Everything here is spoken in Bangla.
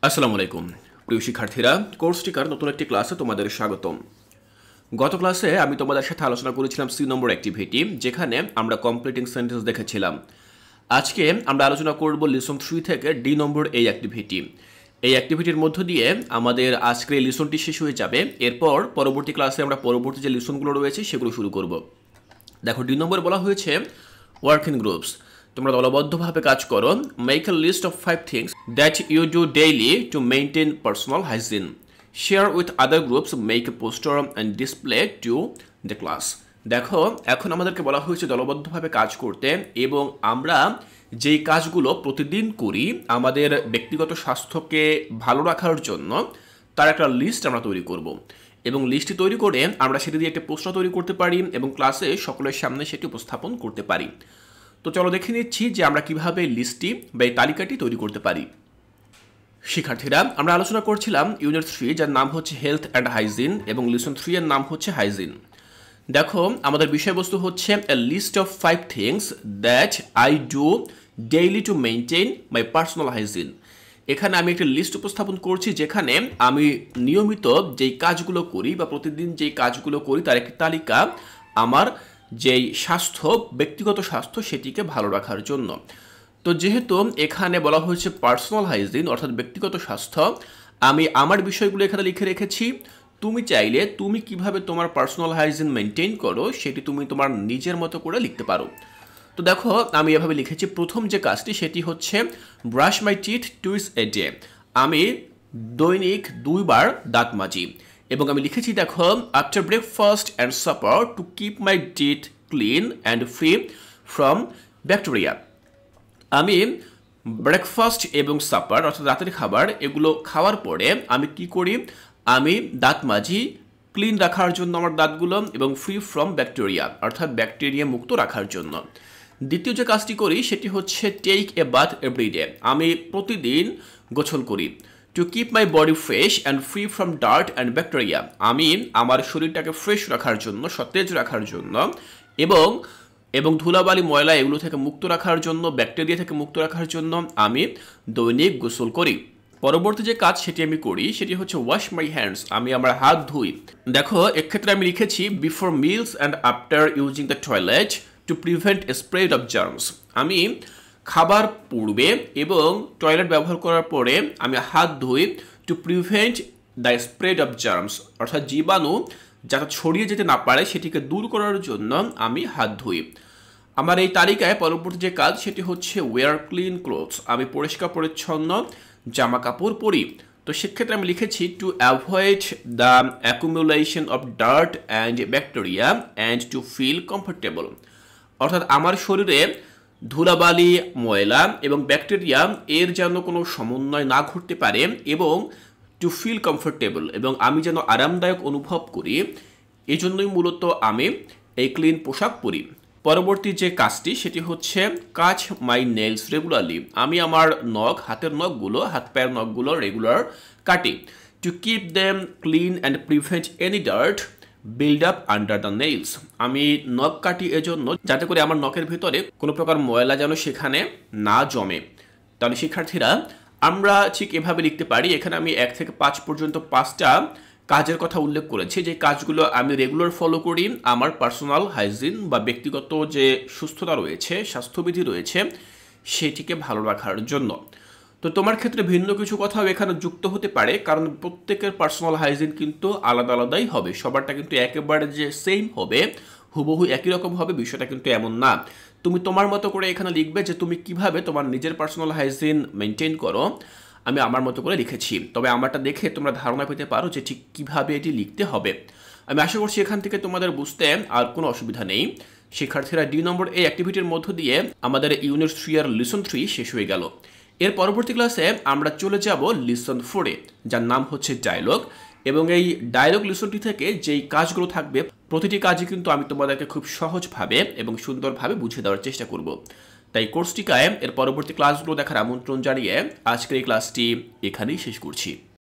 আসসালামু আলাইকুম প্রিয় শিক্ষার্থীরা, কোর্স টিকার নতুন একটি ক্লাসে তোমাদের স্বাগতম। গত ক্লাসে আমি তোমাদের সাথে আলোচনা করেছিলাম সি নম্বর অ্যাক্টিভিটি, যেখানে আমরা কমপ্লিটিং সেন্টেন্স দেখেছিলাম। আজকে আমরা আলোচনা করব লিসন 3 থেকে ডি নম্বর এই অ্যাক্টিভিটি। এই অ্যাক্টিভিটির মধ্য দিয়ে আমাদের আজকের এই লিসনটি শেষ হয়ে যাবে। এরপর পরবর্তী ক্লাসে আমরা পরবর্তী যে লিসনগুলো রয়েছে সেগুলো শুরু করব। দেখো, ডি নম্বর বলা হয়েছে ওয়ার্ক ইন গ্রুপস। তোমরা দলবদ্ধভাবে কাজ করো। Make a list of 5 things that you do daily to maintain personal hygiene. Share with other groups, make a poster and display to the class. দেখো, এখন আমাদেরকে বলা হয়েছে দলবদ্ধভাবে কাজ করতে, এবং আমরা যেই কাজগুলো প্রতিদিন করি আমাদের ব্যক্তিগত স্বাস্থ্যকে ভালো রাখার জন্য, তার একটা লিস্ট আমরা তৈরি করব। এবং লিস্টটি তৈরি করে আমরা সেটি দিয়ে একটা প্রশ্ন তৈরি করতে পারি এবং ক্লাসে সকলের সামনে সেটি উপস্থাপন করতে পারি। তো চলো দেখে নিচ্ছি যে আমরা কিভাবে লিস্টটি বা এই তালিকাটি তৈরি করতে পারি। শিক্ষার্থীরা, আমরা আলোচনা করছিলাম ইউনিট 3, যার নাম হচ্ছে হেলথ অ্যান্ড হাইজিন, এবং লিসন 3 এর নাম হচ্ছে হাইজিন। দেখো, আমাদের বিষয়বস্তু হচ্ছে a list of 5 things that I do daily to maintain my personal hygiene. এখানে আমি একটা লিস্ট উপস্থাপন করছি, যেখানে আমি নিয়মিত যেই কাজগুলো করি বা প্রতিদিন যেই কাজগুলো করি তার একটি তালিকা আমার যেই স্বাস্থ্য, ব্যক্তিগত স্বাস্থ্য, সেটিকে ভালো রাখার জন্য। তো যেহেতু এখানে বলা হয়েছে পার্সোনাল হাইজিন অর্থাৎ ব্যক্তিগত স্বাস্থ্য, আমি আমার বিষয়গুলো এখানে লিখে রেখেছি। তুমি চাইলে তুমি কিভাবে তোমার পার্সোনাল হাইজিন মেনটেন করো সেটি তুমি তোমার নিজের মতো করে লিখতে পারো। তো দেখো, আমি এভাবে লিখেছি। প্রথম যে কাজটি সেটি হচ্ছে brush my teeth twice a day. আমি দৈনিক 2 বার দাঁত মাজি। এবং আমি লিখেছি, দেখো, after breakfast and supper to keep my teeth clean and free from bacteria. আমি ব্রেকফাস্ট এবং সাপার অর্থাৎ রাতের খাবার এগুলো খাওয়ার পরে আমি কি করি, আমি দাঁত মাজি ক্লিন রাখার জন্য আমার দাঁতগুলো, এবং ফ্রি ফ্রম ব্যাকটেরিয়া অর্থাৎ ব্যাকটেরিয়া মুক্ত রাখার জন্য। দ্বিতীয় যে কাজটি করি সেটি হচ্ছে টেক এ বাথ এভরিডে। আমি প্রতিদিন গোসল করি। To keep my body fresh and free from dirt and bacteria. আমি আমার শরীরটাকে ফ্রেশ রাখার জন্য, সতেজ রাখার জন্য, এবং ধুলাবালি ময়লা এগুলো থেকে মুক্ত রাখার জন্য, ব্যাকটেরিয়া থেকে মুক্ত রাখার জন্য আমি দৈনিক গোসল করি। পরবর্তী যে কাজ সেটি আমি করি সেটি হচ্ছে ওয়াশ মাই হ্যান্ডস। আমি আমার হাত ধুই। দেখো, এক্ষেত্রে আমি লিখেছি before meals and after using the toilet to prevent spread of germs. আমি খাবার পূর্বে এবং টয়লেট ব্যবহার করার পরে আমি হাত ধুই to prevent the spread of germs অর্থাৎ জীবাণু যাতে ছড়িয়ে যেতে না পারে সেটিকে দূর করার জন্য আমি হাত ধুই। আমার এই তালিকায় পরবর্তী যে কাজ সেটি হচ্ছে ওয়ার ক্লিন ক্লোথস। আমি পরিষ্কার পরিচ্ছন্ন জামা কাপড় পরি। তো সেক্ষেত্রে আমি লিখেছি to avoid the accumulation of dirt and bacteria and to feel comfortable. অর্থাৎ আমার শরীরে ধুলাবালি, ময়লা এবং ব্যাকটেরিয়া এর যেন কোনো সমন্বয় না ঘটতে পারে, এবং টু ফিল কমফোর্টেবল, এবং আমি যেন আরামদায়ক অনুভব করি, এই জন্যই মূলত আমি এই ক্লিন পোশাক পরি। পরবর্তী যে কাজটি সেটি হচ্ছে কাট মাই নেলস রেগুলারলি। আমি আমার নখ, হাতের নখগুলো, হাত পায়ের নখগুলো রেগুলার কাটি। To keep them clean and prevent any dirt build up under the nails. আমি নখ কাটি এজন্য যাতে করে আমার নখের ভিতরে কোনো প্রকার ময়লা যেন সেখানে না জমে। তাহলে শিক্ষার্থীরা, আমরা ঠিক এভাবে লিখতে পারি। এখানে আমি 1 থেকে 5 পর্যন্ত 5টা কাজের কথা উল্লেখ করেছি, যে কাজগুলো আমি রেগুলার ফলো করি আমার পার্সোনাল হাইজিন বা ব্যক্তিগত যে সুস্থতা রয়েছে, স্বাস্থ্যবিধি রয়েছে, সেটিকে ভালো রাখার জন্য। তো তোমার ক্ষেত্রে ভিন্ন কিছু কথাও এখানে যুক্ত হতে পারে, কারণ প্রত্যেকের পার্সোনাল হাইজিন কিন্তু আলাদা আলাদাই হবে। সবারটা কিন্তু একেবারে যে সেম হবে, হুবহু একই রকম হবে, বিষয়টা কিন্তু এমন না। তুমি তোমার মতো করে এখানে লিখবে যে তুমি কিভাবে তোমার নিজের পার্সোনাল হাইজিন মেনটেন করো। আমি আমার মতো করে লিখেছি, তবে আমারটা দেখে তোমরা ধারণা পেতে পারো যে ঠিক কিভাবে এটি লিখতে হবে। আমি আশা করছি এখান থেকে তোমাদের বুঝতে আর কোনো অসুবিধা নেই। শিক্ষার্থীরা, ডি নম্বর এই অ্যাক্টিভিটির মধ্য দিয়ে আমাদের ইউনিট 3 এর লিসন 3 শেষ হয়ে গেল। এর পরবর্তী ক্লাসে আমরা চলে যাব লিসন 4-এ, যার নাম হচ্ছে ডায়লগ। এবং এই ডায়লগ লিসনটি থেকে যেই কাজগুলো থাকবে প্রতিটি কাজই কিন্তু আমি তোমাদেরকে খুব সহজভাবে এবং সুন্দরভাবে বুঝিয়ে দেওয়ার চেষ্টা করব। তাই কোর্সটিকায় এর পরবর্তী ক্লাসগুলো দেখার আমন্ত্রণ জানিয়ে আজকের এই ক্লাসটি এখানেই শেষ করছি।